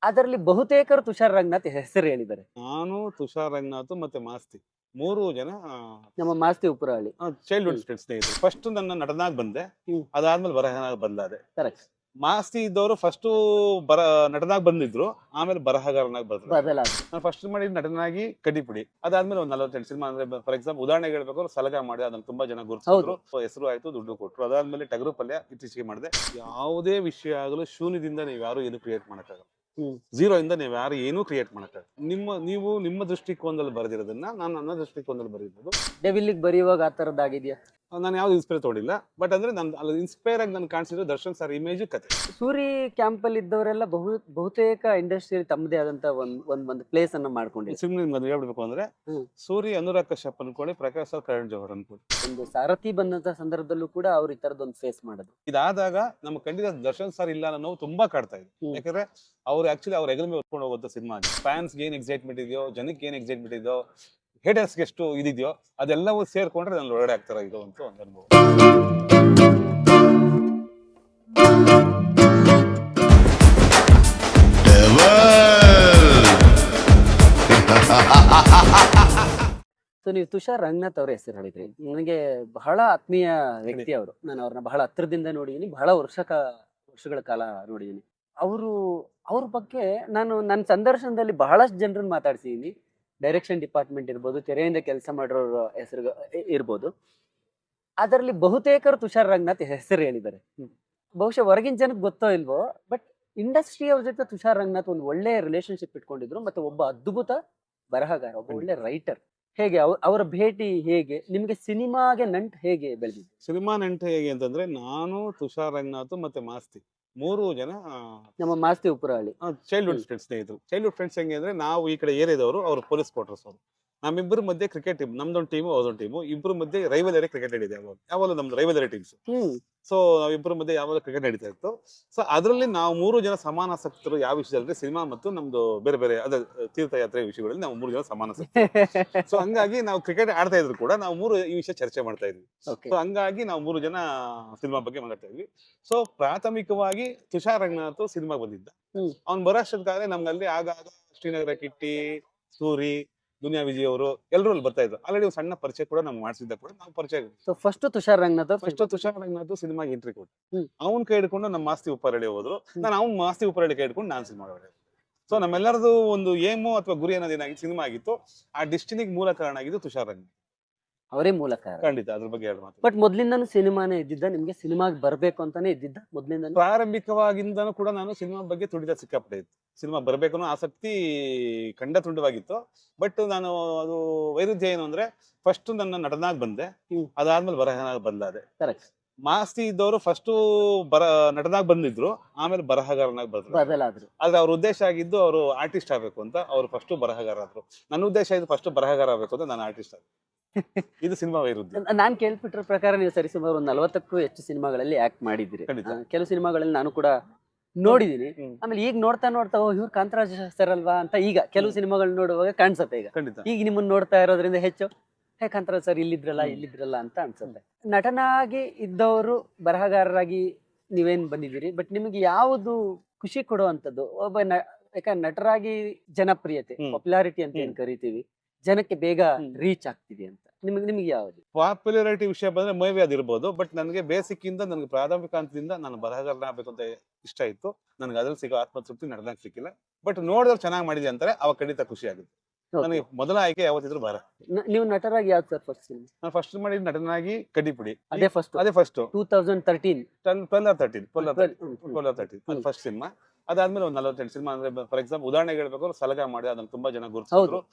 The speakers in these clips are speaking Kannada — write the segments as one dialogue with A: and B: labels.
A: ಅದರಲ್ಲಿ ಬಹುತೇಕರು ತುಷಾರ್ ರಂಗನಾಥ್ ಹೆಸರು ಹೇಳಿದ್ದಾರೆ.
B: ನಾನು, ತುಷಾರ್ ರಂಗನಾಥ್ ಮತ್ತೆ ಮಾಸ್ತಿ 3 ಜನ
A: ನಮ್ಮ ಮಾಸ್ತಿ ಉಪುರಹಳ್ಳಿ.
B: ಚೈಲ್ಡ್ಹುಡ್ ಸ್ನೇಹಿತರು. ಫಸ್ಟ್ ನನ್ನ ನಟನಾಗ್ ಬಂದೆ, ಅದಾದ್ಮೇಲೆ ಬರಹನಾಗ್ ಬಂದಾದೆ.
A: ಕರೆಕ್ಟ್.
B: ಮಾಸ್ತಿ ಇದ್ದವರು ಫಸ್ಟ್ ನಟನಾಗ್ ಬಂದಿದ್ರು, ಆಮೇಲೆ ಬರಹಗಾರನಾಗ್ ಬಂದ್ರು. ನಾನು ಫಸ್ಟ್ ಮಾಡಿದ್ ನಟನಾಗಿ ಕಡ್ಡಿಪುಡಿ, ಅದಾದ್ಮೇಲೆ ಒಂದು 48 ಸಿನಿಮಾ. ಅಂದ್ರೆ ಫಾರ್ ಎಕ್ಸಾಂಪಲ್ ಉದಾಹರಣೆಗೆ ಹೇಳ್ಬೇಕಾದ್ರೆ ಸಲಗ ಮಾಡಿ ಅದನ್ನ ತುಂಬಾ ಜನ ಗುರುತಿಸಿದ್ರು, ಹೆಸರು ಆಯ್ತು, ದುಡ್ಡು ಕೊಟ್ರು. ಅದಾದ್ಮೇಲೆ ಟಗರು ಪಲ್ಯ ಇತ್ತೀಚೆಗೆ ಮಾಡಿದೆ. ಯಾವುದೇ ವಿಷಯ ಆಗಲು ಶೂನ್ಯದಿಂದ ನೀವು ಯಾರು ಏನು ಕ್ರಿಯೇಟ್ ಮಾಡಕ್ಕಾಗಲ್ಲ. ಝೀರೋ ಇಂದ ನೀವು ಯಾರು ಏನೂ ಕ್ರಿಯೇಟ್ ಮಾಡಕ್ಕಾಗಲ್ಲ. ನೀವು ನಿಮ್ಮ ದೃಷ್ಟಿಕೋನದಲ್ಲಿ ಬರೆದಿರೋದನ್ನ ನಾನು ನನ್ನ ದೃಷ್ಟಿಕೋನದಲ್ಲಿ ಬರೆದಿರೋದು.
A: ಡೆವಿಲ್ ಬರೆಯುವಾಗ ಆ ತರದ್ದಾಗಿದೆಯಾ?
B: ನಾನು ಯಾವ್ದು ಇನ್ಸ್ಪೈರ್ ತಗೊಂಡಿಲ್ಲ, ಬಟ್ ಅಂದ್ರೆ ನಾನು ಅಲ್ಲಿ ಇನ್ಸ್ಪೈರ್ ಆಗಿ ನಾನು ಕಾಣಿಸಿರೋ ದರ್ಶನ್ ಸರ್ ಇಮೇಜ್ ಕತೆ.
A: ಸೂರಿ ಕ್ಯಾಂಪ್ ಅಲ್ಲಿ ಇದ್ದವರೆಲ್ಲ ಬಹುತೇಕ ಇಂಡಸ್ಟ್ರಿಯಲ್ಲಿ ತಮ್ಮದೇ ಆದಂತ ಒಂದು ಪ್ಲೇಸ್ ಅನ್ನ ಮಾಡ್ಕೊಂಡಿದ್ದಾರೆ.
B: ಸುಮ್ಮನೆ ನಿಮ್ಗೆ ಹೇಳ್ಬೇಕು ಅಂದ್ರೆ ಸೂರಿ ಅನುರಾಗ್ ಕಶ್ಯಪ್ ಅನ್ಕೊಳ್ಳಿ, ಪ್ರಕಾಶ್ ಸರ್ ಕರಣ್ ಜೋಹರ್ ಅನ್ಕೊಳ್ಳಿ.
A: ಒಂದು ಸಾರಥಿ ಬಂದಂತ ಸಂದರ್ಭದಲ್ಲೂ ಕೂಡ ಅವ್ರು ಈ ತರದೊಂದು ಫೇಸ್ ಮಾಡೋದು.
B: ಇದಾದಾಗ ನಮ್ ಖಂಡಿತ ದರ್ಶನ್ ಸರ್ ಇಲ್ಲ ಅನ್ನೋ ನೋವು ತುಂಬಾ ಕಾಡ್ತಾ ಇದೆ. ಯಾಕಂದ್ರೆ ಅವ್ರು ಆಕ್ಚುಲಿ ಅವ್ರ ಹೆಗಲ ಮೇಲೆ ಹೊತ್ಕೊಂಡು ಹೋಗುವಂತ ಸಿನಿಮಾ. ಫ್ಯಾನ್ಸ್ ಏನ್ ಎಕ್ಸೈಟ್ಮೆಂಟ್ ಇದೆಯೋ, ಜನಕ್ಕೆ ಏನ್ ಎಕ್ಸೈಟ್ಮೆಂಟ್ ಇದೆಯೋ, ಹೇಟರ್ಸ್ ಎಷ್ಟು ಇದಿದೆಯೋ ಅದೆಲ್ಲವೂ ಸೇರ್ಕೊಂಡ್ರೆ ನಾನು ಒಳಗಡೆ ಆಗ್ತಾರ ಇದು ಅಂತ ಒಂದು ಅನುಭವ.
A: ಸೊ ನೀವು ತುಷಾರ್ ರಂಗನಾಥ್ ಅವ್ರ ಹೆಸರು ಹೇಳಿದ್ರಿ. ನನಗೆ ಬಹಳ ಆತ್ಮೀಯ ವ್ಯಕ್ತಿ ಅವರು. ನಾನು ಅವ್ರನ್ನ ಬಹಳ ಹತ್ರದಿಂದ ನೋಡಿದೀನಿ, ಬಹಳ ವರ್ಷಗಳ ಕಾಲ ನೋಡಿದೀನಿ. ಅವ್ರ ಬಗ್ಗೆ ನಾನು ನನ್ನ ಸಂದರ್ಶನದಲ್ಲಿ ಬಹಳಷ್ಟು ಜನರನ್ನ ಮಾತಾಡ್ಸಿದೀನಿ. ಡೈರೆಕ್ಷನ್ ಡಿಪಾರ್ಟ್ಮೆಂಟ್ ಇರ್ಬೋದು, ತೆರೆಯಿಂದ ಕೆಲಸ ಮಾಡಿರೋರ ಹೆಸರು ಇರ್ಬೋದು. ಅದರಲ್ಲಿ ಬಹುತೇಕರು ತುಷಾರ್ ರಂಗನಾಥ್ ಹೆಸರು ಹೇಳಿದ್ದಾರೆ. ಬಹುಶಃ ಹೊರಗಿನ ಜನಕ್ಕೆ ಗೊತ್ತೋ ಇಲ್ವೋ, ಬಟ್ ಇಂಡಸ್ಟ್ರಿ ಅವ್ರ ಜೊತೆ ತುಷಾರ್ ರಂಗನಾಥ್ ಒಂದು ಒಳ್ಳೆ ರಿಲೇಶನ್ಶಿಪ್ ಇಟ್ಕೊಂಡಿದ್ರು. ಮತ್ತೆ ಒಬ್ಬ ಅದ್ಭುತ ಬರಹಗಾರ, ಒಬ್ಬ ಒಳ್ಳೆ ರೈಟರ್. ಹೇಗೆ ಅವರ ಭೇಟಿ ಹೇಗೆ ನಿಮ್ಗೆ ಸಿನಿಮಾಗೆ ನಂಟು ಹೇಗೆ ಬೆಳೆದಿದೆ?
B: ಸಿನಿಮಾ ನಂಟು ಹೇಗೆ ಅಂತಂದ್ರೆ, ನಾನು, ತುಷಾರ್ ರಂಗನಾಥ್ ಮತ್ತೆ ಮಾಸ್ತಿ 3 ಜನ
A: ನಮ್ಮ ಮಾಸ್ತಿ ಉಪುರಹಳ್ಳಿ
B: ಚೈಲ್ಡ್ಹುಡ್ ಸ್ನೇಹಿತರು. ಚೈಲ್ಡ್ಹುಡ್ ಫ್ರೆಂಡ್ಸ್ ಹೆಂಗೆ ಅಂದ್ರೆ, ನಾವು ಈ ಕಡೆ ಏರಿಯಾದವರು, ಅವ್ರು ಪೊಲೀಸ್ ಕ್ವಾರ್ಟರ್ಸ್ ಅವರು. ನಮ್ಮಿಬ್ಬರ ಮಧ್ಯೆ ಕ್ರಿಕೆಟ್ ಟೀಮ್, ನಮ್ದೊಂದು ಟೀಮು ಅವ್ರದೊಂದು ಟೀಮು, ಇಬ್ಬರ ಮಧ್ಯೆ ರೈವಲರಿ ಕ್ರಿಕೆಟ್ ನಡೀದೆ. ಯಾವಾಗಲೂ ನಮ್ದು ರೈವಲರಿ ಟೀಮ್ಸ್. ಸೊ ನಾವಿಬ್ಬರ ಮಧ್ಯೆ ಯಾವಾಗ ಕ್ರಿಕೆಟ್ ನಡೀತಾ ಇತ್ತು. ಸೊ ಅದರಲ್ಲಿ ನಾವು 3 ಜನ ಸಮಾನಾಸಕ್ತರು. ಯಾವ ವಿಷಯದಲ್ಲಿ? ಸಿನಿಮಾ ಮತ್ತು ನಮ್ದು ಬೇರೆ ಬೇರೆ ಅದೇ ತೀರ್ಥಯಾತ್ರೆ ವಿಷಯಗಳಲ್ಲಿ ನಾವು 3 ಜನ ಸಮಾನಾಸಕ್ತರು. ಸೊ ಹಂಗಾಗಿ ನಾವು ಕ್ರಿಕೆಟ್ ಆಡ್ತಾ ಇದ್ರು ಕೂಡ ನಾವು 3 ಈ ವಿಷಯ ಚರ್ಚೆ ಮಾಡ್ತಾ ಇದ್ವಿ. ಸೊ ಹಂಗಾಗಿ ನಾವು 3 ಜನ ಸಿನಿಮಾ ಬಗ್ಗೆ ಮಾತಾಡ್ತಾ ಇದ್ವಿ. ಸೊ ಪ್ರಾಥಮಿಕವಾಗಿ ತುಷಾರ್ ರಂಗನಾಥ್ ಸಿನಿಮಾ ಬಂದಿದ್ದ. ಅವ್ನು ಬರೋಷ್ಟೊತ್ತಿಗಾದ್ರೆ ನಮ್ಗಲ್ಲಿ ಆಗಾಗ ಶ್ರೀನಗರ ಕಿಟ್ಟಿ, ಸೂರಿ, ದುನಿಯಾ ವಿಜಯ್ ಅವರು ಎಲ್ಲರೂ ಅಲ್ಲಿ ಬರ್ತಾ ಇದ್ರು. ಆಲ್ರೆಡಿ ಒಂದು ಸಣ್ಣ ಪರಿಚಯ ಕೂಡ ನಾವು ಮಾಡಿಸಿದ್ದ ಕೂಡ ನಾವು ಪರಿಚಯ.
A: ಫಸ್ಟ್ ತುಷಾರ್
B: ರಂಗನಾಥ್ ಸಿನಿಮಾಗೆ ಎಂಟ್ರಿ ಕೊಟ್ಟು ಅವ್ನ್ ಕೈ ಹಿಡ್ಕೊಂಡು ನಮ್ಮ ಮಾಸ್ತಿ ಉಪರಳ್ಳಿ ಹೋದ್ರು. ನಾನು ಅವ್ನ್ ಮಾಸ್ತಿ ಉಪರಳ್ಳಿ ಕೈ ಹಿಡ್ಕೊಂಡು ನಾನು ಸಿನಿಮಾ ಮಾಡಿದೆ. ಸೊ ನಮ್ಮೆಲ್ಲರದು ಒಂದು ಏಮು ಅಥವಾ ಗುರಿ ಅನ್ನೋದೇನಾಗಿತ್ತು, ಸಿನಿಮಾ ಆಗಿತ್ತು. ಆ ಡಿಸ್ಟಿನಿಗೆ ಮೂಲ ಕಾರಣ ಆಗಿದ್ದು ತುಷಾರ್ ರಂಗನಾಥ್
A: ಅವರೇ ಮೂಲ ಕಾರಣ.
B: ಖಂಡಿತ ಅದ್ರ ಬಗ್ಗೆ ಎರಡು ಮಾತು.
A: ಬಟ್ ಮೊದ್ಲಿಂದಾನು ಸಿನಿಮಾನೇ ಇದ್ದಿದ್ದ? ನಿಮ್ಗೆ ಸಿನಿಮಾಗೆ ಬರ್ಬೇಕು ಅಂತಾನೆ ಇದ್ದಿದ್ದ ಮೊದ್ಲಿಂದ?
B: ಪ್ರಾರಂಭಿಕವಾಗಿಂದನೂ ಕೂಡ ನಾನು ಸಿನಿಮಾ ಬಗ್ಗೆ ತುಡಿತ ಸಿಕ್ಕಾಪಟ್ಟೆ ಇತ್ತು. ಸಿನಿಮಾ ಬರ್ಬೇಕು ಅನ್ನೋ ಆಸಕ್ತಿ ಖಂಡ ತುಂಡವಾಗಿತ್ತು. ಬಟ್ ನಾನು ಅದು ವೈರುಧ್ಯ ಏನು ಅಂದ್ರೆ, ಫಸ್ಟ್ ನನ್ನ ನಟನಾಗ್ ಬಂದೆ, ಅದಾದ್ಮೇಲೆ ಬರಹನಾಗ್ ಬಂದಾದೆ.
A: ಕರೆಕ್ಟ್.
B: ಮಾಸ್ತಿ ಇದ್ದವರು ಫಸ್ಟ್ ನಟನಾಗ್ ಬಂದಿದ್ರು, ಆಮೇಲೆ ಬರಹಗಾರನಾಗ್
A: ಬದಲಾದ್ರು.
B: ಆದ್ರೆ ಅವ್ರ ಉದ್ದೇಶ ಆಗಿದ್ದು ಅವರು ಆರ್ಟಿಸ್ಟ್ ಆಗ್ಬೇಕು ಅಂತ. ಅವ್ರು ಫಸ್ಟ್ ಬರಹಗಾರ ಆದ್ರು. ನನ್ನ ಉದ್ದೇಶ ಇದು ಫಸ್ಟ್ ಬರಹಗಾರ ಆಗ್ಬೇಕು ಅಂತ ನಾನು ಆರ್ಟಿಸ್ಟ್ ಆಗ. ಇದು ಸಿನಿಮಾ ವೈರುಧ್ಯ.
A: ನಾನ್ ಕೇಳ್ಬಿಟ್ರ ಪ್ರಕಾರ ನೀವು ಸರಿಸುಮಾರು ಒಂದು 40ಕ್ಕೂ ಹೆಚ್ಚು ಸಿನಿಮಾಗಳಲ್ಲಿ ಆಕ್ಟ್ ಮಾಡಿದಿರಿ. ಕೆಲವು ಸಿನಿಮಾಗಳಲ್ಲಿ ನಾನು ಕೂಡ ನೋಡಿದೀನಿ. ಆಮೇಲೆ ಈಗ ನೋಡ್ತಾ ಇವ್ರು ಕಾಂತರಾಜ್ ಸರ್ ಅಲ್ವಾ ಅಂತ ಈಗ ಕೆಲವು ಸಿನಿಮಾಗಳು ನೋಡುವಾಗ ಕಾಣಿಸುತ್ತೆ. ಈಗ ನಿಮ್ಮನ್ನ ನೋಡ್ತಾ ಇರೋದ್ರಿಂದ ಹೆಚ್ಚು ಕಾಂತರಾಜ್ ಸರ್ ಇಲ್ಲಿದ್ರಲ್ಲ ಅಂತ ಅನ್ಸುತ್ತೆ. ನಟನಾಗಿ ಇದ್ದವರು ಬರಹಗಾರರಾಗಿ ನೀವೇನ್ ಬಂದಿದ್ದೀರಿ, ಬಟ್ ನಿಮಗೆ ಯಾವುದು ಖುಷಿ ಕೊಡುವಂತದ್ದು? ಒಬ್ಬ ಯಾಕಂದ್ರೆ ನಟರಾಗಿ ಜನಪ್ರಿಯತೆ, ಪಾಪ್ಯುಲಾರಿಟಿ ಅಂತ ಏನ್ ಕರಿತೀವಿ, ಜನಕ್ಕೆ ಬೇಗ ರೀಚ್ ಆಗ್ತಿದೆ ಅಂತ ನಿಮ್ಗೆ ಯಾವುದು?
B: ಪಾಪ್ಯುಲಾರಿಟಿ ವಿಷಯ ಬಂದ್ರೆ ಮೇಬಿ ಅದಿರ್ಬೋದು. ಬಟ್ ನನಗೆ ಬೇಸಿಕ್ ಇಂದ, ನನಗೆ ಪ್ರಾಥಮಿಕ ಹಂತದಿಂದ ನಾನು ಬರಹಗಾರನ ಆಗ್ಬೇಕು ಅಂತ ಇಷ್ಟ ಇತ್ತು. ನನಗೆ ಅದ್ರಲ್ಲಿ ಸಿಗೋ ಆತ್ಮತೃಪ್ತಿ ನಡೆದಾಗ ಸಿಕ್ಕಿಲ್ಲ. ಬಟ್ ನೋಡಿದ್ರೆ ಚೆನ್ನಾಗಿ ಮಾಡಿದೆ ಅಂತಾರೆ, ಅವಾಗ ಖಂಡಿತ ಖುಷಿ ಆಗುತ್ತೆ. ನನಗೆ ಮೊದಲ ಆಯ್ಕೆ ಯಾವತ್ತಿದ್ರು ಬರ.
A: ನೀವು ನಟರಾಗಿ ಯಾವ್ದು ಸರ್ ಫಸ್ಟ್ ಸಿನಿಮಾ?
B: ನಾನು ಫಸ್ಟ್ ಮಾಡಿದ ನಟನಾಗಿ ಕಡ್ಡಿಪುಡಿ.
A: ಅದೇ ಫಸ್ಟ್
B: 2013 ಫಸ್ಟ್ ಸಿನಿಮಾ. ಅದಾದ್ಮೇಲೆ ಒಂದು 48 ಸಿನಿಮಾ. ಅಂದ್ರೆ ಫಾರ್ ಎಕ್ಸಾಂಪಲ್ ಉದಾಹರಣೆಗೆ ಹೇಳ್ಬೇಕಾದ್ರೆ ಸಲಗ ಮಾಡಿದೆ, ಅದನ್ನ ತುಂಬಾ ಜನ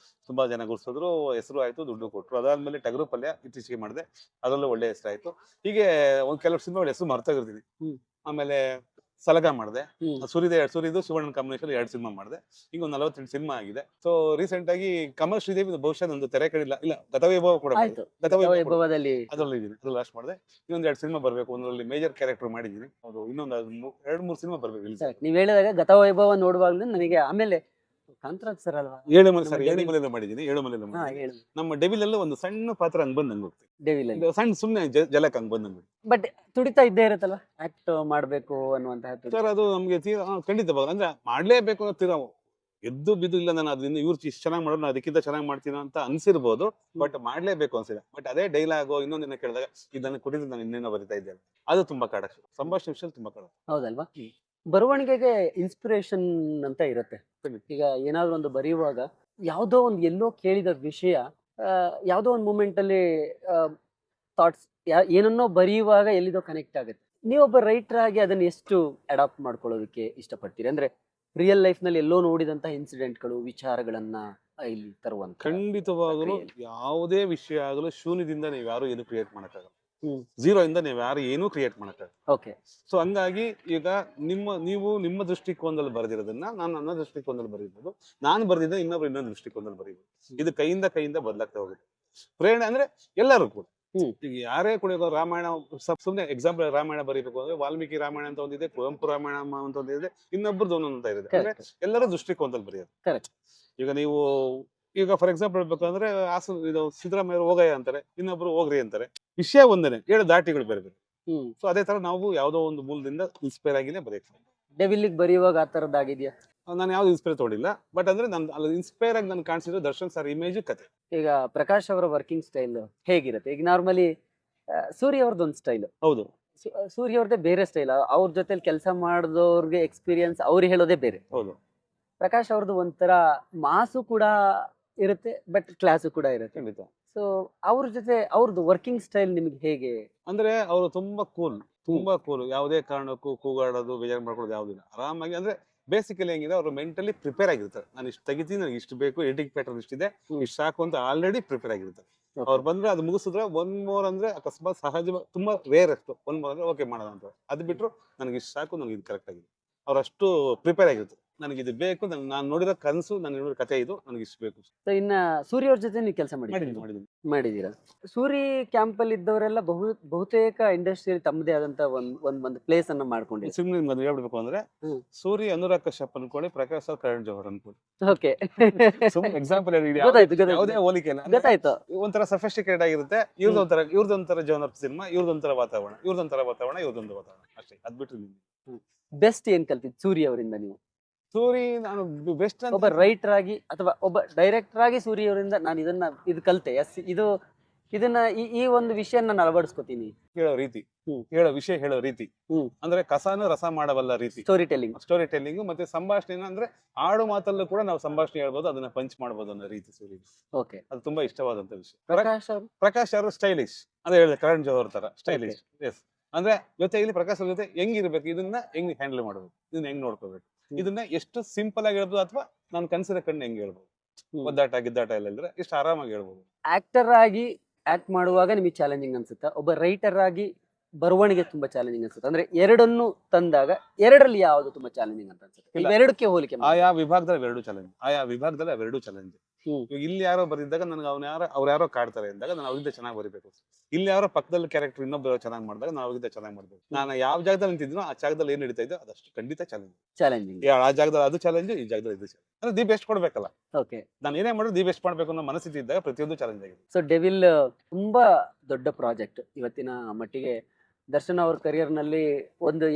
B: ಗುರುತಿಸಿದ್ರು, ಹೆಸರು ಆಯ್ತು, ದುಡ್ಡು ಕೊಟ್ರು. ಅದಾದ್ಮೇಲೆ ಟಗರು ಪಲ್ಯ ಇತ್ತೀಚೆಗೆ ಮಾಡಿದೆ, ಅದರಲ್ಲೂ ಒಳ್ಳೆ ಹೆಸರಾಯ್ತು. ಹೀಗೆ ಒಂದ್ ಕೆಲವು ಸಿನಿಮಾಗಳು ಹೆಸರು ಮರ್ತೋಗಿರ್ತೀನಿ. ಆಮೇಲೆ ಸಲಗ ಮಾಡಿದೆ, ಸೂರಿದು ಶಿವಣ್ಣನ ಕಾಂಬಿನೇಷನ್ 2 ಸಿನಿಮಾ ಮಾಡಿದೆ. ಈಗ ಒಂದು 48 ಸಿನಿಮಾ ಆಗಿದೆ. ಸೊ ರೀಸೆಂಟ್ ಆಗಿ ಕಮಲ್ ಶ್ರೀದೇವಿ ಬಹುಶಃ ಒಂದು ತೆರೆ ಕಡಿಲ್ಲ ಇಲ್ಲ ಗತವೈಭವ ಕೂಡ
A: ಗತವೈಭವದಲ್ಲಿ
B: ಅದ್ರಲ್ಲಿ ಇದೀನಿ, ಅದು ಲಾಸ್ಟ್ ಮಾಡಿದೆ. ಇನ್ನೊಂದು 2 ಸಿನಿಮಾ ಬರ್ಬೇಕು. ಒಂದರಲ್ಲಿ ಮೇಜರ್ ಕ್ಯಾರೆಕ್ಟರ್ ಮಾಡಿದೀನಿ. ಅದು ಇನ್ನೊಂದು 2-3 ಸಿನಿಮಾ ಬರ್ಬೇಕು.
A: ನೀವ್ ಹೇಳಿದಾಗ ಗತವೈಭವ ನೋಡುವಾಗ್ಲೂ ನನಗೆ ಆಮೇಲೆ ಕಾಂತರಾಜ್ ಸರ್ ಅಲ್ವಾ?
B: ಏಳುಮಲೆ ಸರ್,
A: ನಮ್ಮ ಡೆವಿಲ್.
B: ಏಳುಮಲೆಲ್ಲ ಮಾಡಿದ್ದೀನಿ, ಏಳುಮಲೆಲ್ಲ
A: ಹಾ,
B: ಮಾಡಿದ್ದೀನಿ.
A: ಹೇಳು.
B: ನಮ್ಮ ಡೆವಿಲ್ ಅಲ್ಲೂ ಒಂದು ಸಣ್ಣ ಪಾತ್ರ ಹಂಗ್ ಬಂದ್ ನಂಗೆ ಹೋಗ್ತದೆ,
A: ಡೆವಿಲ್ ಅಲ್ಲಿ.
B: ಸಣ್ಣ ಸುಮ್ನೆ ಜಲಕ್ ಹಂಗ್ ಬಂದ್ ನಂಗೆ.
A: ಬಟ್ ತುಡಿತಾ ಇದ್ದೇ ಇರುತ್ತಲ್ವಾ ಆಕ್ಟ್ ಮಾಡ್ಬೇಕು ಅನ್ನುವಂತಹ ತುಡಿತ.
B: ಸರ್ ಅದು ನಮ್ಗೆ ತೀರಾ ಖಂಡಿತ ಅಂದ್ರೆ ಮಾಡ್ಲೇಬೇಕು ಅನ್ನೋ ತೀರಾ ಎದ್ದು ಬಿದ್ದು ಇಲ್ಲ, ನಾನು ಅದನ್ನ ಇವ್ರು ಇಷ್ಟು ಚೆನ್ನಾಗಿ ಮಾಡೋದು ನಾನು ಅದಕ್ಕಿಂತ ಚೆನ್ನಾಗಿ ಮಾಡ್ತೀನಿ ಅಂತ ಅನ್ಸಿರ್ಬೋದು, ಬಟ್ ಮಾಡ್ಲೇಬೇಕು ಅನ್ಸಿಲ್ಲ. ಬಟ್ ಅದೇ ಡೈಲಾಗು ಇನ್ನೊಂದಿನ ಕೇಳಿದಾಗ ಇದನ್ನ ಕುಡಿದು ನಾನು ಇನ್ನೇನೋ ಬರಿತಾ ಇದ್ದೆ, ಅದು ತುಂಬಾ ಕಾಡ, ಸಂಭಾಷಣೆ ವಿಷಯ ತುಂಬಾ ಕಾಡ.
A: ಹೌದಲ್ವಾ? ಬರವಣಿಗೆಗೆ ಇನ್ಸ್ಪಿರೇಷನ್ ಅಂತ ಇರುತ್ತೆ.
B: ಖಂಡಿತ.
A: ಈಗ ಏನಾದ್ರು ಒಂದು ಬರೆಯುವಾಗ ಯಾವುದೋ ಒಂದು ಎಲ್ಲೋ ಕೇಳಿದ ವಿಷಯ, ಯಾವುದೋ ಒಂದು ಮೂಮೆಂಟ್ ಅಲ್ಲಿ ಥಾಟ್ಸ್ ಏನನ್ನೋ ಬರೆಯುವಾಗ ಎಲ್ಲಿದೋ ಕನೆಕ್ಟ್ ಆಗುತ್ತೆ. ನೀವೊಬ್ಬ ರೈಟರ್ ಆಗಿ ಅದನ್ನ ಎಷ್ಟು ಅಡಾಪ್ಟ್ ಮಾಡ್ಕೊಳ್ಳೋದಕ್ಕೆ ಇಷ್ಟಪಡ್ತೀರಿ? ಅಂದ್ರೆ ರಿಯಲ್ ಲೈಫ್ ನಲ್ಲಿ ಎಲ್ಲೋ ನೋಡಿದಂತಹ ಇನ್ಸಿಡೆಂಟ್ಗಳು, ವಿಚಾರಗಳನ್ನ ಇಲ್ಲಿ ತರುವಂತ.
B: ಖಂಡಿತವಾಗಲೂ
A: ಪ್ರಕ್ರಿಯೆ.
B: ಯಾವುದೇ ವಿಷಯ ಆಗಲು ಶೂನ್ಯದಿಂದ ನೀವು ಯಾರು ಏನು ಕ್ರಿಯೇಟ್ ಮಾಡಕ್ಕಾಗಲ್ಲ,
A: ಹ್ಮ್.
B: ಝೀರೋ ಇಂದ ನೀವು ಯಾರು ಏನೂ ಕ್ರಿಯೇಟ್ ಮಾಡಕ್ಕಾಗಲ್ಲ.
A: ಓಕೆ.
B: ಸೊ ಹಂಗಾಗಿ ಈಗ ನೀವು ನಿಮ್ಮ ದೃಷ್ಟಿಕೋನದಲ್ಲಿ ಬರೆದಿರೋದನ್ನ ನಾನು ನನ್ನ ದೃಷ್ಟಿಕೋನದಲ್ಲಿ ಬರೀಬಹುದು, ನಾನು ಬರೆದಿದ್ದ ಇನ್ನೊಬ್ರು ಇನ್ನೊಂದು ದೃಷ್ಟಿಕೋನದಲ್ಲಿ ಬರೀಬಹುದು. ಇದು ಕೈಯಿಂದ ಬದಲಾಗ್ತಾ ಹೋಗುತ್ತೆ. ಪ್ರೇರಣೆ ಅಂದ್ರೆ ಎಲ್ಲರೂ ಕೂಡ, ಈಗ ಯಾರೇ ಕೂಡ ಈಗ ರಾಮಾಯಣ ಸುಮ್ನೆ ಎಕ್ಸಾಂಪಲ್ ರಾಮಾಯಣ ಬರೀಬೇಕು ಅಂದ್ರೆ ವಾಲ್ಮೀಕಿ ರಾಮಾಯಣ ಅಂತ ಒಂದಿದೆ, ಕುವೆಂಪು ರಾಮಾಯಣ ಅಂತ ಒಂದಿದೆ, ಇನ್ನೊಬ್ರದ್ದು ಒಂದೊಂದು ಅಂತ ಇದೆ. ಅಂದ್ರೆ ಎಲ್ಲರೂ ದೃಷ್ಟಿಕೋನದಲ್ಲಿ ಬರೆಯೋದು.
A: ಕರೆಕ್ಟ್.
B: ಈಗ ನೀವು ಈಗ ಫಾರ್ ಎಕ್ಸಾಂಪಲ್ ಹೇಳ್ಬೇಕಂದ್ರೆ ಇದು ಸಿದ್ದರಾಮಯ್ಯ ಹೋಗಯ್ಯ ಅಂತಾರೆ, ಇನ್ನೊಬ್ರು ಹೋಗ್ರಿ ಅಂತಾರೆ. ವಿಷಯ ಒಂದೇನೆ, ಹೇಳೋ ದಾಟಿಗಳು ಬೇರೆ ಬೇರೆ. ಸೊ ಅದೇ ತರ ನಾವು ಯಾವುದೋ ಒಂದು ಮೂಲದಿಂದ ಇನ್ಸ್ಪೈರ್ ಆಗಿನೇ ಬರೆಯಕ್ಕೆ.
A: ಡೆವಿಲ್ ಬರೆಯುವಾಗ ಆ ತರದ್ದಾಗಿದ್ಯಾ?
B: ನಾನು ಯಾವ್ದು ಇನ್ಸ್ಪೈರ್ ತಗೊಂಡಿಲ್ಲ, ಬಟ್ ಅಂದ್ರೆ ನಾನು ಅಲ್ಲಿ ಇನ್ಸ್ಪೈರ್ ಆಗಿ ನನ್ಗೆ ಕಾಣಿಸಿರೋ ದರ್ಶನ್ ಸರ್ ಇಮೇಜ್ ಕತೆ.
A: ಈಗ ಪ್ರಕಾಶ್ ಅವರ ವರ್ಕಿಂಗ್ ಸ್ಟೈಲ್ ಹೇಗಿರುತ್ತೆ? ಈಗ ನಾರ್ಮಲಿ ಸೂರ್ಯ ಅವ್ರದ್ದು ಒಂದು ಸ್ಟೈಲ್.
B: ಹೌದು.
A: ಸೂರ್ಯ ಅವ್ರದ್ದೇ ಬೇರೆ ಸ್ಟೈಲ್. ಅವ್ರ ಜೊತೆಲಿ ಕೆಲಸ ಮಾಡಿದವ್ರಿಗೆ ಎಕ್ಸ್ಪೀರಿಯನ್ಸ್ ಅವ್ರು ಹೇಳೋದೇ ಬೇರೆ.
B: ಹೌದು.
A: ಪ್ರಕಾಶ್ ಅವ್ರದ್ದು ಒಂಥರ ಮಾಸು ಕೂಡ ಇರುತ್ತೆ, ಬಟ್ ಕ್ಲಾಸು ಕೂಡ ಇರುತ್ತೆ.
B: ಖಂಡಿತ.
A: ಸೊ ಅವ್ರ ಜೊತೆ ಅವ್ರದ್ದು ವರ್ಕಿಂಗ್ ಸ್ಟೈಲ್ ನಿಮ್ಗೆ ಹೇಗೆ?
B: ಅಂದ್ರೆ ಅವರು ತುಂಬಾ ಕೂಲ್, ಯಾವುದೇ ಕಾರಣಕ್ಕೂ ಕೂಗಾಡೋದು ಬೇಜಾರು ಮಾಡ್ಕೊಳ್ಳೋದು ಯಾವುದಿಲ್ಲ. ಆರಾಮಾಗಿ ಅಂದ್ರೆ ಬೇಸಿಕಲಿ ಹೆಂಗಿದೆ, ಅವರು ಮೆಂಟಲಿ ಪ್ರಿಪೇರ್ ಆಗಿರ್ತಾರೆ. ನಾನು ಇಷ್ಟು ತೆಗಿತೀನಿ, ನನಗೆ ಇಷ್ಟು ಬೇಕು, ಎಡಿಟಿಂಗ್ ಪ್ಯಾಟರ್ನ್ ಇಷ್ಟಿದೆ, ಇಷ್ಟು ಸಾಕು ಅಂತ ಆಲ್ರೆಡಿ ಪ್ರಿಪೇರ್ ಆಗಿರ್ತಾರೆ. ಅವ್ರು ಬಂದ್ರೆ ಅದು ಮುಗಿಸಿದ್ರೆ ಒನ್ ಮೋರ್ ಅಂದ್ರೆ ಅಕಸ್ಮಾತ್ ಸಹಜ ತುಂಬಾ ರೇರ್ ಅಷ್ಟು ಒನ್ ಮೋರ್ ಅಂದ್ರೆ ಓಕೆ ಮಾಡೋಣ ಅಂತ. ಅದು ಬಿಟ್ರು ನನಗೆ ಇಷ್ಟು ಸಾಕು, ನನಗೆ ಇದು ಕರೆಕ್ಟ್ ಆಗಿದೆ, ಅವ್ರು ಅಷ್ಟು ಪ್ರಿಪೇರ್ ಆಗಿರ್ತಾರೆ. ನನಗೆ ಇದು ಬೇಕು, ನಾನು ನೋಡಿರೋ ಕನಸು, ನಾನು ನೋಡಿರೋ ಕತೆ ಇದು, ನನಗೆ ಇಷ್ಟು ಬೇಕು.
A: ಸೊ ಇನ್ನ ಸೂರ್ಯ ಅವ್ರ ಜೊತೆ ನೀವು ಕೆಲಸ ಮಾಡಿದೀರಾ? ಸೂರಿ ಕ್ಯಾಂಪ್ ಅಲ್ಲಿ ಇದ್ದವರೆಲ್ಲ ಬಹುತೇಕ ಇಂಡಸ್ಟ್ರಿಯಲ್ಲಿ ತಮ್ಮದೇ ಆದಂತ ಒಂದು ಪ್ಲೇಸ್ ಅನ್ನ ಮಾಡ್ಕೊಂಡಿದ್ದಾರೆ.
B: ಸುಮ್ಮನೆ ಹೇಳ್ಬೇಕು ಅಂದ್ರೆ ಸೂರಿ ಅನುರಾಗ್ ಕಶ್ಯಪ್ ಅನ್ಕೊಳ್ಳಿ, ಪ್ರಕಾಶ್ ಸರ್ ಕರಣ್ ಜೋಹರ್ ಅನ್ಕೊಳ್ಳಿ.
A: ಓಕೆ.
B: ಸುಮ್ಮನೆ ಎಕ್ಸಾಂಪಲ್ ಯಾವುದೇ ಹೋಲಿಕೆ ಇಲ್ಲ,
A: ಗೊತ್ತಾಯ್ತು.
B: ಒಂಥರ ಸಫಿಸ್ಟಿಕೇಟ್ ಆಗಿರುತ್ತೆ. ಇವ್ರದೊಂಥರ ಜೋನರ್ ಸಿನಿಮಾ, ಇವ್ರದೊಂಥರ ವಾತಾವರಣ, ಇವ್ರದೊಂದು ವಾತಾವರಣ ಅಷ್ಟೇ. ಅದ್ ಬಿಟ್ಟು
A: ಬೆಸ್ಟ್ ಏನ್ ಕಲ್ತಿದ್ ಸೂರ್ಯ ಅವರಿಂದ ನೀವು?
B: ಸೂರಿ ನಾನು ಬೆಸ್ಟ್
A: ಒಬ್ಬ ರೈಟರ್ ಆಗಿ ಅಥವಾ ಒಬ್ಬ ಡೈರೆಕ್ಟರ್ ಆಗಿ ಸೂರ್ಯ ಅವರಿಂದ ನಾನು ಇದು ಕಲ್ತೆ, ಇದನ್ನ ಈ ಒಂದು ವಿಷಯ ನಾನು ಅಳವಡಿಸ್ಕೊತೀನಿ.
B: ಹೇಳೋ ರೀತಿ, ಹೇಳೋ ರೀತಿ ಅಂದ್ರೆ ಕಸಾನು ರಸ ಮಾಡಬಲ್ಲ ರೀತಿ, ಸ್ಟೋರಿ ಟೆಲ್ಲಿಂಗ್ ಮತ್ತೆ ಸಂಭಾಷಣೆ. ಅಂದ್ರೆ ಆಡು ಮಾತಲ್ಲೂ ಕೂಡ ನಾವು ಸಂಭಾಷಣೆ ಹೇಳ್ಬೋದು, ಅದನ್ನ ಪಂಚ್ ಮಾಡ್ಬೋದು ಅನ್ನೋ ರೀತಿ ಸೂರ್ಯ.
A: ಓಕೆ. ಅದು
B: ತುಂಬಾ ಇಷ್ಟವಾದಂತ ವಿಷಯ.
A: ಪ್ರಕಾಶ್
B: ಅವರು ಸ್ಟೈಲಿಶ್, ಅದೇ ಹೇಳಿದೆ, ಕರಣ್ ಜೋಹರ್ ತರ ಸ್ಟೈಲಿಶ್. ಎಸ್. ಅಂದ್ರೆ ಜೊತೆಯಲ್ಲಿ ಪ್ರಕಾಶ್ ಅವ್ರ ಜೊತೆ ಹೆಂಗಿರ್ಬೇಕು, ಇದನ್ನ ಹೆಂಗ್ ಹ್ಯಾಂಡಲ್ ಮಾಡ್ಬೇಕು, ಇದನ್ನ ಹೆಂಗ್ ನೋಡ್ಕೋಬೇಕು, ಇದನ್ನ ಎಷ್ಟು ಸಿಂಪಲ್ ಆಗಿ ಹೇಳ್ಬೋದು, ಅಥವಾ ನಾನು ಕನ್ಸಿಡರ್ ಕಂಡು ಹೆಂಗ್ ಹೇಳ್ಬೋದು, ಒದ್ದಾಟ ಗಿದ್ದಾಟ ಎಲ್ಲ ಇದ್ರೆ ಎಷ್ಟು ಆರಾಮಾಗಿ ಹೇಳ್ಬೋದು.
A: ಆಕ್ಟರ್ ಆಗಿ ಆಕ್ಟ್ ಮಾಡುವಾಗ ನಿಮಗೆ ಚಾಲೆಂಜಿಂಗ್ ಅನ್ಸುತ್ತಾ? ಒಬ್ಬ ರೈಟರ್ ಆಗಿ ಬರವಣಿಗೆ ತುಂಬಾ ಚಾಲೆಂಜಿಂಗ್ ಅನ್ಸುತ್ತೆ? ಅಂದ್ರೆ ಎರಡನ್ನು ತಂದಾಗ ಎರಡರಲ್ಲಿ ಯಾವ್ದು ತುಂಬಾ ಚಾಲೆಂಜಿಂಗ್ ಅಂತ ಅನ್ಸುತ್ತೆ? ಇವೆರಡಕ್ಕೆ ಹೋಲಿಕೆ
B: ಆಯಾ ವಿಭಾಗದಲ್ಲಿ ಅವೆರಡು ಚಾಲೆಂಜ್. ಇಲ್ಲಿ ಯಾರೋ ಬರೆದಿದ್ದಾಗ ನನಗೆ ಅವ್ರು ಯಾರೋ ಕಾಡ್ತಾರೆ ಅಂದಾಗ ನಾನು ಅವ್ರಿಂದ ಚೆನ್ನಾಗಿ ಬರೀಬೇಕು. ಇಲ್ಲಿ ಯಾರೋ ಪಕ್ಕದಲ್ಲಿ ಕ್ಯಾರೆಕ್ಟರ್ ಇನ್ನೊಬ್ಬರು ಚೆನ್ನಾಗಿ ಮಾಡಿದಾಗ ನಾನು ಅವ್ರಿಂದ ಚೆನ್ನಾಗಿ ಮಾಡ್ಬೇಕು. ನಾನು ಯಾವ ಜಾಗದಲ್ಲಿ ನಿಂತಿದ್ನೋ ಆ ಜಾಗದಲ್ಲಿ ಏನ್ ನಡೀತಾ ಇದ್ದೋ ಅದಷ್ಟು ಖಂಡಿತ ಚಾಲೆಂಜಿಂಗ್. ಆ ಜಾಗದಲ್ಲಿ ಅದು ಚಾಲೆಂಜ್, ಈ ಜಾಗದಲ್ಲಿ ಇದು ಚಾಲೆಂಜ್. ಅಂದ್ರೆ ದಿ ಬೆಸ್ಟ್ ಕೊಡ್ಬೇಕಲ್ಲ.
A: ಓಕೆ.
B: ನಾನು ಏನೇ ಮಾಡೋದು ದಿ ಬೆಸ್ಟ್ ಮಾಡ್ಬೇಕು ಅನ್ನೋ ಮನಸ್ಥಿತಿ ಇದ್ದಾಗ ಪ್ರತಿಯೊಂದು ಚಾಲೆಂಜ್ ಆಗಿದೆ.
A: ಸೊ ಡೆವಿಲ್ ತುಂಬಾ ದೊಡ್ಡ ಪ್ರಾಜೆಕ್ಟ್. ಇವತ್ತಿನ ಮಟ್ಟಿಗೆ ದರ್ಶನ್ ಅವ್ರ ಕರಿಯರ್ ನಲ್ಲಿ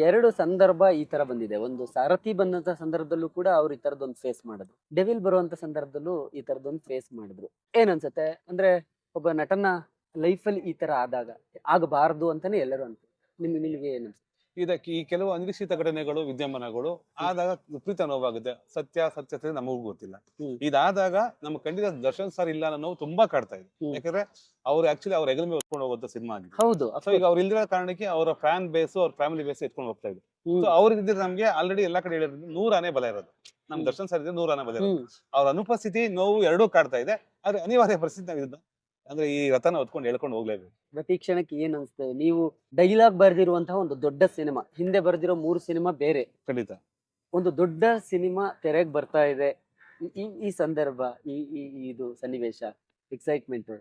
A: ಎರಡು ಸಂದರ್ಭ ಈ ತರ ಬಂದಿದೆ. ಒಂದು ಸಾರಥಿ ಬಂದಂತ ಸಂದರ್ಭದಲ್ಲೂ ಕೂಡ ಅವ್ರು ಈ ತರದೊಂದು ಫೇಸ್ ಮಾಡಿದ್ರು, ಡೆವಿಲ್ ಬರುವಂತ ಸಂದರ್ಭದಲ್ಲೂ ಈ ತರದೊಂದು ಫೇಸ್ ಮಾಡಿದ್ರು. ಏನ್ ಅನ್ಸುತ್ತೆ? ಅಂದ್ರೆ ಒಬ್ಬ ನಟನ ಲೈಫಲ್ಲಿ ಈ ತರ ಆಗಬಾರದು ಅಂತಾನೆ ಎಲ್ಲರೂ ಅಂತಾರೆ. ನಿಮಗೆ ಏನ್ ಅನ್ಸುತ್ತೆ?
B: ಇದಕ್ಕೆ ಈ ಕೆಲವು ಅನಿರೀಕ್ಷಿತ ಘಟನೆಗಳು, ವಿದ್ಯಮಾನಗಳು ಆದಾಗ ವಿಪರೀತ ನೋವಾಗುತ್ತೆ. ಸತ್ಯತೆ ನಮಗೂ ಗೊತ್ತಿಲ್ಲ. ಇದಾದಾಗ ನಮ್ಗೆ ಖಂಡಿತ ದರ್ಶನ್ ಸರ್ ಇಲ್ಲ ಅನ್ನೋ ನೋವು ತುಂಬಾ ಕಾಡ್ತಾ ಇದೆ. ಯಾಕಂದ್ರೆ ಅವ್ರು ಆಕ್ಚುಲಿ ಅವ್ರ ಹೆಗಲ ಮೇಲೆ ಹೊತ್ಕೊಂಡು ಹೋಗುವಂತ ಸಿನಿಮಾ ಆಗಿದೆ.
A: ಹೌದು.
B: ಸೊ ಈಗ ಅವ್ರು ಇಲ್ದಿರೋ ಕಾರಣಕ್ಕೆ ಅವರ ಫ್ಯಾನ್ ಬೇಸ್, ಅವ್ರ ಫ್ಯಾಮಿಲಿ ಬೇಸ್ ಎತ್ಕೊಂಡು ಹೋಗ್ತಾ ಇದೆ. ಸೊ ಅವ್ರಿದ್ರೆ ನಮ್ಗೆ ಆಲ್ರೆಡಿ ಎಲ್ಲಾ ಕಡೆ ಹೇಳಿರೋದು 100 ಆನೆ ಬಲ ಇರೋದು. ನಮ್ ದರ್ಶನ್ ಸರ್ ಇದ್ರೆ 100 ಆನೆ ಬಲ ಇರೋದು. ಅವ್ರ ಅನುಪಸ್ಥಿತಿ ನೋವು ಎರಡೂ ಕಾಡ್ತಾ ಇದೆ. ಆದ್ರೆ ಅನಿವಾರ್ಯ ಪರಿಸ್ಥಿತಿ ನಾವಿದ್ದ ಅಂದ್ರೆ ಈ ರಥನ ಹೊತ್ಕೊಂಡು ಹೇಳ್ಕೊಂಡು ಹೋಗ್ಲೇಬೇಕು.
A: ಪ್ರತಿ ಕ್ಷಣಕ್ಕೆ ಏನ್ ಅನ್ಸ್ತದೆ? ನೀವು ಡೈಲಾಗ್ ಬರೆದಿರುವಂತಹ ಒಂದು ದೊಡ್ಡ ಸಿನಿಮಾ, ಹಿಂದೆ ಬರೆದಿರೋ 3 ಸಿನಿಮಾ ಬೇರೆ,
B: ಖಂಡಿತ
A: ಒಂದು ದೊಡ್ಡ ಸಿನಿಮಾ ತೆರೆಗೆ ಬರ್ತಾ ಇದೆ. ಈ ಸಂದರ್ಭ, ಇದು ಸನ್ನಿವೇಶ, ಎಕ್ಸೈಟ್ಮೆಂಟ್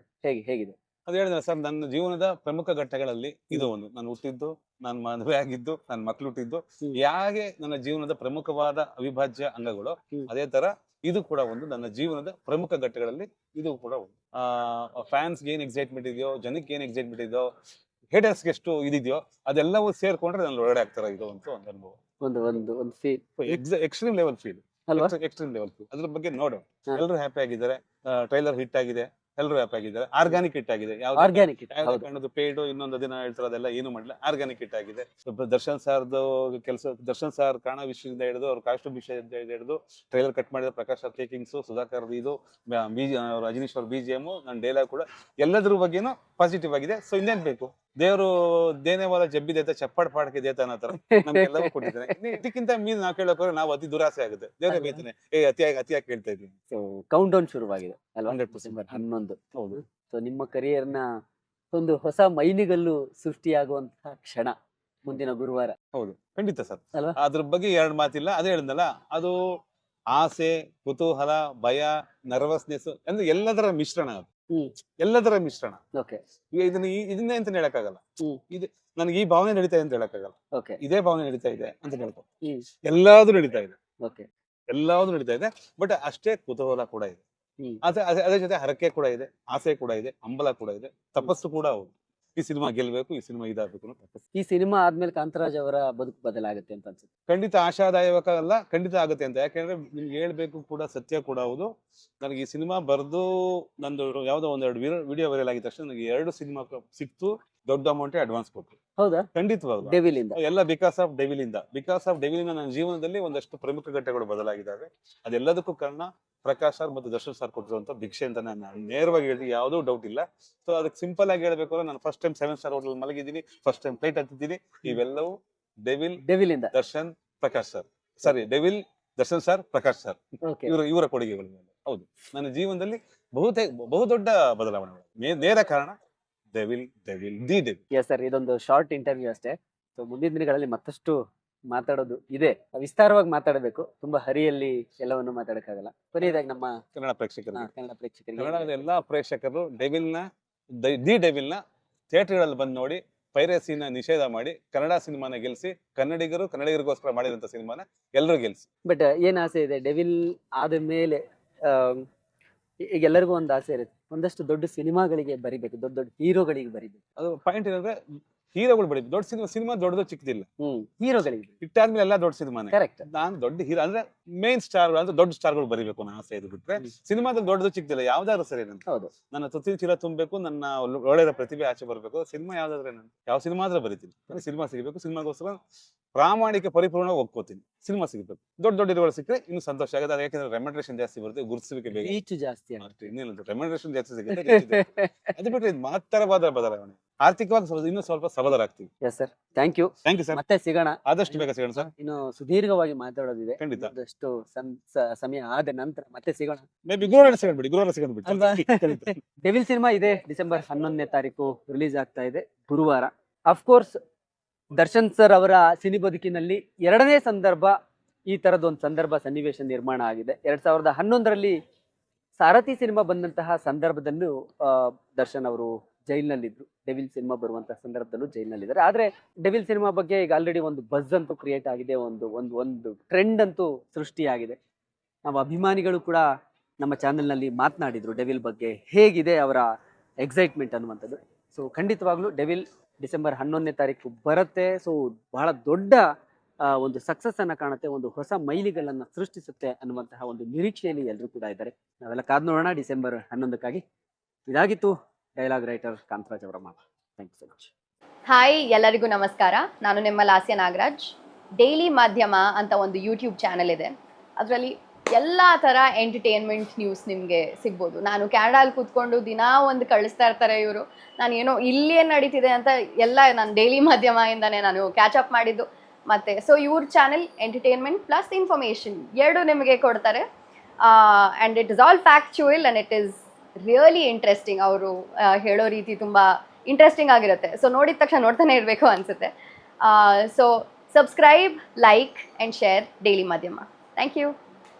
A: ಹೇಗಿದೆ?
B: ಅದು ಹೇಳಿದ್ರೆ ಸರ್, ನನ್ನ ಜೀವನದ ಪ್ರಮುಖ ಘಟ್ಟಗಳಲ್ಲಿ ಇದು ಒಂದು. ನಾನು ಹುಟ್ಟಿದ್ದು, ನಾನು ಮದುವೆ ಆಗಿದ್ದು, ನನ್ನ ಮಕ್ಳು ಹುಟ್ಟಿದ್ದು, ಹೇಗೆ ನನ್ನ ಜೀವನದ ಪ್ರಮುಖವಾದ ಅವಿಭಾಜ್ಯ ಅಂಗಗಳು, ಅದೇ ತರ ಇದು ಕೂಡ ಒಂದು ನನ್ನ ಜೀವನದ ಪ್ರಮುಖ ಘಟ್ಟಗಳಲ್ಲಿ ಇದು ಕೂಡ ಒಂದು. ಫ್ಯಾನ್ಸ್ಗೆ ಏನ್ ಎಕ್ಸೈಟ್ಮೆಂಟ್ ಇದೆಯೋ, ಜನಕ್ಕೆ ಏನ್ ಎಕ್ಸೈಟ್ಮೆಂಟ್ ಇದೆಯೋ, ಹೇಟರ್ಸ್ಗೆ ಎಷ್ಟು ಇದಿದೆಯೋ, ಅದೆಲ್ಲವೂ ಸೇರ್ಕೊಂಡ್ರೆ ನನ್ನ ಒಳಗಡೆ ಆಗ್ತಾರ ಇದು ಅಂತ ಒಂದು ಅನುಭವ.
A: ಒಂದು ಫೀಲ್
B: ಎಕ್ಸ್ಟ್ರೀಮ್ ಲೆವೆಲ್ ಫೀಲ್
A: ಅಲ್ವಾ?
B: Extreme level feel. ಅದ್ರ ಬಗ್ಗೆ ನೋಡೋಣ. ಎಲ್ಲರೂ ಹ್ಯಾಪಿ ಆಗಿದ್ದಾರೆ, ಟ್ರೈಲರ್ ಹಿಟ್ ಆಗಿದೆ, ಎಲ್ಲರೂ ಹ್ಯಾಪಿ ಆಗಿದ್ದಾರೆ. ಆರ್ಗಾನಿಕ್ ಹಿಟ್ ಆಗಿದೆ,
A: ಆರ್ಗ್ಯಾನಿಕ್
B: ಯಾವ್ದು ಪೇಯ್ಡು ಇನ್ನೊಂದು ದಿನ ಹೇಳ್ತಾರೆ ಅದೆಲ್ಲ ಏನು ಮಾಡಿಲ್ಲ, ಆರ್ಗಾನಿಕ್ ಹಿಟ್ ಆಗಿದೆ. ದರ್ಶನ್ ಸಾರ್ದು ಕೆಲಸ, ದರ್ಶನ್ ಸಾರ್ ಕಾಣ ವಿಷಯದಿಂದ ಹಿಡಿದು ಅವ್ರ ಕಾಸ್ಟ್ಯೂಮ್ ವಿಷಯದಿಂದ ಹಿಡಿದು ಟ್ರೈಲರ್ ಕಟ್ ಮಾಡಿದ ಪ್ರಕಾಶ್ ಸರ್ ಟೇಕಿಂಗ್ಸ್, ಸುಧಾಕರ್ ಇದು, ರಜನೀಶ್ ಅವ್ರ BGM, ನನ್ನ ಡೈಲಾಗ್ ಕೂಡ ಎಲ್ಲದ್ರ ಬಗ್ಗೆನೂ ಪಾಸಿಟಿವ್ ಆಗಿದೆ. ಸೊ ಇನ್ನೇನ್ ಬೇಕು, ದೇವರು ದೇನೇವಾಲ ಜಬ್ಬಿ ದೇತ ಚಪ್ಪಾಡ್ ಪಾಡಕ್ಕೆ ದೇತ ಅನ್ನೋ ತರ ನಮ್ಗೆಲ್ಲವೂ ಕೊಟ್ಟಿದ್ದಾನೆ. ಇದಕ್ಕಿಂತ ಮೀನು ನಾವು ಕೇಳೋಕೆ ನಾವು ಅತಿ ದುರಾಸೆ ಆಗುತ್ತೆ. ದೇವರೇ ಬೈತಾನೆ, ಅತಿಯಾಗಿ ಕೇಳ್ತಾ ಇದ್ದೀನಿ.
A: ಸೊ ಕೌಂಟ್ ಡೌನ್ ಶುರುವಾಗಿದೆ ಅಲ್ವಾ?
B: 100%.
A: ಡಿಸೆಂಬರ್ 11.
B: ಹೌದು.
A: ಸೊ ನಿಮ್ಮ ಕರಿಯರ್ನ ಒಂದು ಹೊಸ ಮೈಲಿಗಲ್ಲು ಸೃಷ್ಟಿಯಾಗುವಂತಹ ಕ್ಷಣ ಮುಂದಿನ ಗುರುವಾರ.
B: ಹೌದು, ಖಂಡಿತ ಸರ್.
A: ಅಲ್ವಾ?
B: ಅದ್ರ ಬಗ್ಗೆ ಎರಡು ಮಾತಿಲ್ಲ. ಅದೇ ಹೇಳಿದ್ನಲ್ಲ, ಅದು ಆಸೆ, ಕುತೂಹಲ, ಭಯ, ನರ್ವಸ್ನೆಸ್ ಅಂದ್ರೆ ಎಲ್ಲದರ ಮಿಶ್ರಣ. ಅದು ಎಲ್ಲದರ ಮಿಶ್ರಣ.
A: ಓಕೆ.
B: ಇದನ್ನೇ ಅಂತ ಹೇಳಕ್ಕಾಗಲ್ಲ.
A: ಹ್ಮ್.
B: ಇದು ನನಗೆ ಈ ಭಾವನೆ ನಡೀತಾ ಇದೆ ಅಂತ ಹೇಳಕ್ಕಾಗಲ್ಲ.
A: ಓಕೆ.
B: ಇದೇ ಭಾವನೆ ನಡೀತಾ ಇದೆ ಅಂತ ಹೇಳ್ಕೊ.
A: ಹ್ಮ್.
B: ಎಲ್ಲಾದ್ರೂ ನಡೀತಾ ಇದೆ,
A: ಓಕೆ.
B: ಎಲ್ಲಾದ್ರೂ ನಡೀತಾ ಇದೆ. ಬಟ್ ಅಷ್ಟೇ ಕುತೂಹಲ ಕೂಡ ಇದೆ. ಅದೇ ಜೊತೆ ಹರಕೆ ಕೂಡ ಇದೆ, ಆಸೆ ಕೂಡ ಇದೆ, ಹಂಬಲ ಕೂಡ ಇದೆ, ತಪಸ್ಸು ಕೂಡ ಹೌದು. ಈ ಸಿನಿಮಾ ಗೆಲ್ಬೇಕು, ಈ ಸಿನಿಮಾ ಇದಾಗಬೇಕು ಅನ್ನೋ ತಪಸ್ಸು.
A: ಈ ಸಿನಿಮಾ ಆದ್ಮೇಲೆ ಕಾಂತರಾಜ್ ಅವರ ಬದುಕು ಬದಲಾಗುತ್ತೆ ಅಂತ ಅನ್ಸುತ್ತೆ.
B: ಖಂಡಿತ ಆಶಾದಾಯಕ ಅಲ್ಲ, ಖಂಡಿತ ಆಗುತ್ತೆ ಅಂತ. ಯಾಕೆಂದ್ರೆ ನಿಮ್ಗೆ ಹೇಳ್ಬೇಕು ಕೂಡ, ಸತ್ಯ ಕೂಡ ಹೌದು. ನನಗೆ ಈ ಸಿನಿಮಾ ಬರ್ದು ನಂದು ಯಾವ್ದೋ ಒಂದೆರಡು ವಿಡಿಯೋ ವೈರಲ್ ಆಗಿದ ತಕ್ಷಣ ನನಗೆ 2 ಸಿನಿಮಾ ಸಿಕ್ತು. ದೊಡ್ಡ ಅಮೌಂಟ್ ಅಡ್ವಾನ್ಸ್ ಕೊಟ್ಟರು.
A: ಹೌದಾ?
B: ಖಂಡಿತವಾಗ್ಲು
A: ಡೆವಿಲ್ ಇಂದ
B: ಎಲ್ಲ ಬಿಕಾಸ್ ಆಫ್ ಡೆವಿಲ್ ಇಂದ ನನ್ನ ಜೀವನದಲ್ಲಿ ಒಂದಷ್ಟು ಪ್ರಮುಖ ಘಟ್ಟಗಳು ಬದಲಾಗಿದ್ದಾವೆ. ಅದೆಲ್ಲದಕ್ಕೂ ಕಾರಣ ಪ್ರಕಾಶ್ ಸರ್ ಮತ್ತು ದರ್ಶನ್ ಸರ್ ಕೊಟ್ಟಿರುವಂತ ಭಿಕ್ಷೆ ಅಂತ ನಾನು ನೇರವಾಗಿ ಹೇಳ್ತೀನಿ, ಯಾವುದೂ ಡೌಟ್ ಇಲ್ಲ. ಸೊ ಅದಕ್ಕೆ ಸಿಂಪಲ್ ಆಗಿ ಹೇಳ್ಬೇಕು ಅಂದ್ರೆ, ನಾನು ಫಸ್ಟ್ ಟೈಮ್ 7 ಸ್ಟಾರ್ ಹೋಟೆಲ್ ಮಲಗಿದ್ದೀನಿ, ಫಸ್ಟ್ ಟೈಮ್ ಫ್ಲೈಟ್ ಹತ್ತಿದ್ದೀನಿ. ಇವೆಲ್ಲವೂ ಡೆವಿಲ್ ಇಂದ Darshan Prakash sir, sorry devil Darshan sir Prakash sir, ಇವರ ಕೊಡುಗೆಗಳ ಮೇಲೆ. ಹೌದು, ನನ್ನ ಜೀವನದಲ್ಲಿ ಬಹುದೊಡ್ಡ ಬದಲಾವಣೆ ನೇರ ಕಾರಣ ಡೆವಿಲ್.
A: ಎಸ್ ಸರ್, ಇದೊಂದು ಶಾರ್ಟ್ ಇಂಟರ್ವ್ಯೂ ಅಷ್ಟೇ. ಸೊ ಮುಂದಿನ ದಿನಗಳಲ್ಲಿ ಮತ್ತಷ್ಟು ಮಾತಾಡೋದು ಇದೆ, ವಿಸ್ತಾರವಾಗಿ ಮಾತಾಡಬೇಕು. ತುಂಬಾ ಹರಿಯಲ್ಲಿ ಎಲ್ಲವನ್ನು ಮಾತಾಡಕ್ಕಾಗಲ್ಲ. ಕೊನೆಯದಾಗಿ ನಮ್ಮ
B: ಕನ್ನಡ ಪ್ರೇಕ್ಷಕರಿಗೆ,
A: ಕನ್ನಡದ
B: ಎಲ್ಲಾ ಪ್ರೇಕ್ಷಕರು ಡೆವಿಲ್ನ ಥಿಯೇಟರ್ಗಳಲ್ಲಿ ಬಂದು ನೋಡಿ, ಪೈರಸಿನ ನಿಷೇಧ ಮಾಡಿ, ಕನ್ನಡ ಸಿನಿಮಾನ ಗೆಲ್ಸಿ, ಕನ್ನಡಿಗರಿಗೋಸ್ಕರ ಮಾಡಿದಂತ ಸಿನಿಮಾನ ಎಲ್ಲರೂ ಗೆಲ್ಸಿ.
A: ಬಟ್ ಏನ್ ಆಸೆ ಇದೆ ಡೆವಿಲ್ ಆದ ಮೇಲೆ? ಈಗ ಎಲ್ಲರಿಗೂ ಒಂದು ಆಸೆ ಇರುತ್ತೆ, ಒಂದಷ್ಟು ದೊಡ್ಡ ಸಿನಿಮಾಗಳಿಗೆ ಬರಿಬೇಕು, ದೊಡ್ಡ ದೊಡ್ಡ ಹೀರೋಗಳಿಗೆ ಬರಿಬೇಕು.
B: ಅದು ಪಾಯಿಂಟ್ ಏನಂದ್ರೆ, ಹೀರೋಗಳು ಬರೀ ದೊಡ್ಡ ಸಿನಿಮಾ ದೊಡ್ಡದು ಚಿಕ್ಕದಿಲ್ಲ.
A: ಹೀರೋಗಳಿಗೆ
B: ಇಟ್ಟಾದ್ಮೇಲೆ ಎಲ್ಲ ದೊಡ್ಡ ಸಿನಿಮಾನೇ.
A: ಕರೆಕ್ಟ್.
B: ನಾನು ದೊಡ್ಡ ಹೀರೋ ಅಂದ್ರೆ ಮೇನ್ ಸ್ಟಾರ್ ಅಂದ್ರೆ ದೊಡ್ಡ ಸ್ಟಾರ್ಗಳು ಬರೀಬೇಕು ಅನ್ನೋ ಆಸೆ ಇದು. ಬಿಟ್ರೆ ಸಿನಿಮಾದಲ್ಲಿ ದೊಡ್ಡದು ಚಿಕ್ಕದಿಲ್ಲ, ಯಾವ್ದಾದ್ರು ಸರಿ ನಂತ.
A: ಹೌದು.
B: ನನ್ನ ತುತ್ತಿನ ಚೀಲ ತುಂಬಬೇಕು, ನನ್ನ ಒಳ್ಳೆಯ ಪ್ರತಿಭೆ ಆಚೆ ಬರ್ಬೇಕು. ಸಿನಿಮಾ ಯಾವ್ದಾದ್ರೆ ನಾನು ಯಾವ ಸಿನಿಮಾ ಆದ್ರೆ ಬರೀತೀನಿ. ಸಿನಿಮಾ ಸಿಗಬೇಕು, ಸಿನಿಮಾಗೋಸ್ಕರ ಪ್ರಾಮಾಣಿಕ ಪರಿಪೂರ್ಣ ಒಪ್ಕೋತೀನಿ. ಸಿನಿಮಾ ಸಿಗಬೇಕು. ದೊಡ್ಡ ಹೀರೋಗಳು ಸಿಕ್ಕರೆ ಇನ್ನು ಸಂತೋಷ ಆಗುತ್ತೆ. ಅದು ಯಾಕಂದ್ರೆ ರೆಮ್ಯುನರೇಷನ್ ಜಾಸ್ತಿ ಬರುತ್ತೆ, ಗುರುತಿಸುವಿಕೆ ಬೇಗ,
A: ರೀಚ್ ಜಾಸ್ತಿ
B: ಅಷ್ಟೇ, ಇನ್ನೇನು ರೆಮ್ಯುನರೇಷನ್ ಜಾಸ್ತಿ ಸಿಗುತ್ತೆ. ಅದು ಬಿಟ್ಟರೆ ಇದು ಮಹತ್ತರವಾದ ಬದಲಾವಣೆ. ಆರ್ಥಿಕವಾಗಿ ಇನ್ನೂ ಸ್ವಲ್ಪ ಸಬಲರಾಗ್ತೀವಿ.
A: Yes sir, thank you
B: sir.
A: ಮತ್ತೆ ಸಿಗೋಣ,
B: ಆದಷ್ಟು ಬೇಗ ಸಿಗೋಣ ಸರ್.
A: ಇನ್ನು ಸುದೀರ್ಘವಾಗಿ ಮಾತಾಡೋದಿದೆ.
B: ಖಂಡಿತ.
A: ಆದಷ್ಟು ಸಮಯ ಆದ ನಂತರ ಮತ್ತೆ ಸಿಗೋಣ.
B: ಮೇಬಿ ಗುರುವಾರ ಸಿಗೋಣ.
A: ಡೆವಿಲ್ ಸಿನಿಮಾ ಇದೆ ಡಿಸೆಂಬರ್ 11ನೇ ತಾರೀಕು ರಿಲೀಸ್ ಆಗ್ತಾ ಇದೆ, ಗುರುವಾರ. ಅಫ್ಕೋರ್ಸ್ ದರ್ಶನ್ ಸರ್ ಅವರ ಸಿನಿ ಬದುಕಿನಲ್ಲಿ 2ನೇ ಸಂದರ್ಭ ಈ ತರದೊಂದು ಸಂದರ್ಭ ಸನ್ನಿವೇಶ ನಿರ್ಮಾಣ ಆಗಿದೆ. 2011ರಲ್ಲಿ ಸಾರಥಿ ಸಿನಿಮಾ ಬಂದಂತಹ ಸಂದರ್ಭದಲ್ಲೂ ದರ್ಶನ್ ಅವರು ಜೈಲ್ನಲ್ಲಿದ್ರು. ಡೆವಿಲ್ ಸಿನಿಮಾ ಬರುವಂತಹ ಸಂದರ್ಭದಲ್ಲೂ ಜೈಲ್ನಲ್ಲಿದ್ದಾರೆ. ಆದ್ರೆ ಡೆವಿಲ್ ಸಿನಿಮಾ ಬಗ್ಗೆ ಈಗ ಆಲ್ರೆಡಿ ಒಂದು ಬಜ್ ಅಂತೂ ಕ್ರಿಯೇಟ್ ಆಗಿದೆ, ಒಂದು ಟ್ರೆಂಡ್ ಅಂತೂ ಸೃಷ್ಟಿಯಾಗಿದೆ. ನಾವು ಅಭಿಮಾನಿಗಳು ಕೂಡ ನಮ್ಮ ಚಾನೆಲ್ನಲ್ಲಿ ಮಾತನಾಡಿದ್ರು ಡೆವಿಲ್ ಬಗ್ಗೆ, ಹೇಗಿದೆ ಅವರ ಎಕ್ಸೈಟ್ಮೆಂಟ್ ಅನ್ನುವಂಥದ್ದು. ಸೊ ಖಂಡಿತವಾಗ್ಲೂ ಡೆವಿಲ್ ಡಿಸೆಂಬರ್ 11ನೇ ತಾರೀಕು ಬರುತ್ತೆ. ಸೊ ಬಹಳ ದೊಡ್ಡ ಒಂದು ಸಕ್ಸಸ್ ಅನ್ನ ಕಾಣುತ್ತೆ, ಒಂದು ಹೊಸ ಮೈಲಿಗಲ್ಲನ್ನ ಸೃಷ್ಟಿಸುತ್ತೆ ಅನ್ನುವಂತಹ ಒಂದು ನಿರೀಕ್ಷೆಯಲ್ಲಿ ಎಲ್ಲರೂ ಕೂಡ ಇದ್ದಾರೆ. ನಾವೆಲ್ಲ ಕಾದ್ ನೋಡೋಣ ಡಿಸೆಂಬರ್ 11ಕ್ಕಾಗಿ. ಇದಾಗಿತ್ತು ಡೈಲಾಗ್ ರೈಟರ್ ಕಾಂತರಾಜ್ ಅವರ ಮಾತು. Thank you so much.
C: Hi, ಎಲ್ಲರಿಗೂ ನಮಸ್ಕಾರ. ನಾನು ನಿಮ್ಮ ಲಾಸ್ಯ ನಾಗರಾಜ್. ಡೈಲಿ ಮಾಧ್ಯಮ ಅಂತ ಒಂದು ಯೂಟ್ಯೂಬ್ ಚಾನಲ್ ಇದೆ. ಅದರಲ್ಲಿ ಎಲ್ಲ ಥರ ಎಂಟರ್ಟೈನ್ಮೆಂಟ್ ನ್ಯೂಸ್ ನಿಮಗೆ ಸಿಗ್ಬೋದು. ನಾನು ಕ್ಯಾನಡಾಲ್ಲಿ ಕೂತ್ಕೊಂಡು ದಿನಾ ಒಂದು ಕಳಿಸ್ತಾ ಇರ್ತಾರೆ ಇವರು. ನಾನು ಏನೋ ಇಲ್ಲೇನು ನಡೀತಿದೆ ಅಂತ ಎಲ್ಲ ನಾನು ಡೈಲಿ ಮಾಧ್ಯಮದಿಂದನೇ ನಾನು ಕ್ಯಾಚಪ್ ಮಾಡಿದ್ದು. ಮತ್ತು ಸೊ ಇವ್ರ ಚಾನೆಲ್ ಎಂಟರ್ಟೈನ್ಮೆಂಟ್ ಪ್ಲಸ್ ಇನ್ಫಾರ್ಮೇಷನ್ ಎರಡು ನಿಮಗೆ ಕೊಡ್ತಾರೆ. And it is all factual and it is really interesting. ಅವರು ಹೇಳೋ ರೀತಿ ತುಂಬ ಇಂಟ್ರೆಸ್ಟಿಂಗ್ ಆಗಿರುತ್ತೆ. ಸೊ ನೋಡಿದ ತಕ್ಷಣ ನೋಡ್ತಾನೆ ಇರಬೇಕು ಅನಿಸುತ್ತೆ. So subscribe, like and share daily ಮಾಧ್ಯಮ. Thank you.